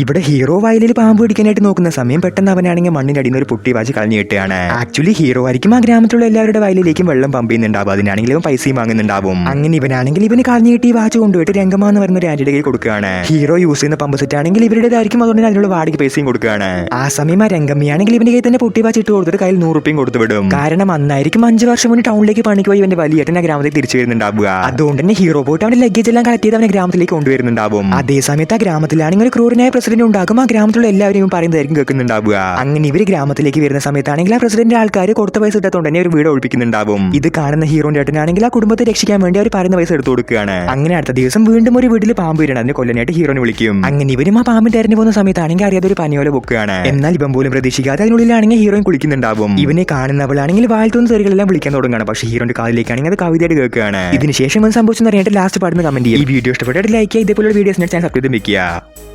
ഇവിടെ ഹീറോ വയലിൽ പാമ്പ് പിടിക്കാനായിട്ട് നോക്കുന്ന സമയം പെട്ടെന്ന് അവനാണെങ്കിൽ മണ്ണിനടിയിൽ ഒരു പൊട്ടി വാച്ച് കളഞ്ഞു കിട്ടുകയാണ്. ആക്ച്വലി ഹീറോ ആയിരിക്കും ആ ഗ്രാമത്തിലുള്ള എല്ലാവരുടെ വയലിലേക്കും വെള്ളം പമ്പ് ചെയ്യുന്നുണ്ടാവും. അതിനാണെങ്കിൽ അവൻ പൈസയും വാങ്ങുന്നുണ്ടാവും. അങ്ങനെ ഇവനാണെങ്കിൽ ഇവന് കളഞ്ഞു കിട്ടി വാച്ച് കൊണ്ടുപോയിട്ട് രംഗമ്മ എന്ന് പറയുന്ന ഒരു ആന്റിയുടെ കയ്യിൽ കൊടുക്കുകയാണ്. ഹീറോ യൂസ് ചെയ്യുന്ന പമ്പ് സെറ്റ് ആണെങ്കിൽ ഇവരുടേതായിരിക്കും. അതുകൊണ്ട് അതിനുള്ള വാടക പൈസയും കൊടുക്കുകയാണ്. ആ സമയം ആ രംഗമ്മയാണെങ്കിൽ ഇവന്റെ കയ്യിൽ തന്നെ പൊട്ടി വാച്ച് ഇട്ട് കൊടുത്തിട്ട് കയ്യിൽ 100 രൂപയും കൊടുത്തു വിടും. കാരണം അന്നായിരിക്കും 5 വർഷം മുന്നേ ടൗണിലേക്ക് പണിക്ക് പോയി ഇവന്റെ വലിയ ഏട്ടൻ ഗ്രാമത്തിൽ തിരിച്ചു വരുന്നുണ്ടാവുക. അതുകൊണ്ട് തന്നെ ഹീറോ പോയിട്ട് അവന്റെ ലഗേജ് എല്ലാം കളക്ട് ചെയ്ത് അവനെ ഗ്രാമത്തിലേക്ക് കൊണ്ടുവരുന്നുണ്ടാവും. അതേ സമയത്ത് ആ ഗ്രാമത്തിലാണെങ്കിൽ ഒരു ക്രൂരനായ പ്രസിഡന്റ് ഉണ്ടാകും. ആ ഗ്രാമത്തിലുള്ള എല്ലാവരും പറയുന്നതായിരിക്കും കേൾക്കുന്നുണ്ടാവുക. അങ്ങനെ ഇവര് ഗ്രാമത്തിലേക്ക് വരുന്ന സമയത്താണെങ്കിൽ ആ പ്രസിഡന്റ് ആൾക്കാർ കൊടുത്ത പൈസ ഇട്ടതുകൊണ്ട് തന്നെ ഒരു വീട് ഒഴിപ്പിക്കുന്നുണ്ടാവും. ഇത് കാണുന്ന ഹീറോന്റെ ഏട്ടനാണെങ്കിൽ ആ കുടുംബത്തെ രക്ഷിക്കാൻ വേണ്ടി അവർ പറയുന്ന പൈസ എടുത്തു കൊടുക്കുകയാണ്. അങ്ങനെ അടുത്ത ദിവസം വീണ്ടും ഒരു വീട്ടിൽ പാമ്പ് വരണം. അതിന് കൊല്ലാനായിട്ട് ഹീറോനെ വിളിക്കും. അങ്ങനെ ഇവരും ആ പാമ്പിന്റെ തെരഞ്ഞു പോകുന്ന സമയത്താണെങ്കിൽ അറിയാതെ ഒരു പനിയോല പൊക്കുകയാണ്. എന്നാൽ ഇവൻ പോലും പ്രതീക്ഷിക്കാതെ അതിനുള്ളിലാണെങ്കിൽ ഹീറോയിൻ കുളിക്കുന്നുണ്ടാവും. ഇവനെ കാണുന്നവളാണെങ്കിൽ വാഴ്ത്തുന്ന തെറികളെല്ലാം വിളിക്കാൻ തുടങ്ങുകയാണ്. പക്ഷേ ഹീറോന്റെ കാതിലേക്കാണെങ്കിൽ അത് കവിതയായിട്ട് കേൾക്കുകയാണ്. ഇതിനുശേഷം സംഭവിച്ചെന്ന് അറിയാനായിട്ട് ലാസ്റ്റ് പാടുന്ന കമന്റ് ചെയ്യും. ഈ വീഡിയോ ഇഷ്ടപ്പെട്ടാൽ ലൈക്ക് ചെയ്യുക. ഇതേപോലെ വീഡിയോസ് ഞാൻ സബ്സ്ക്രൈബ് ചെയ്യുക.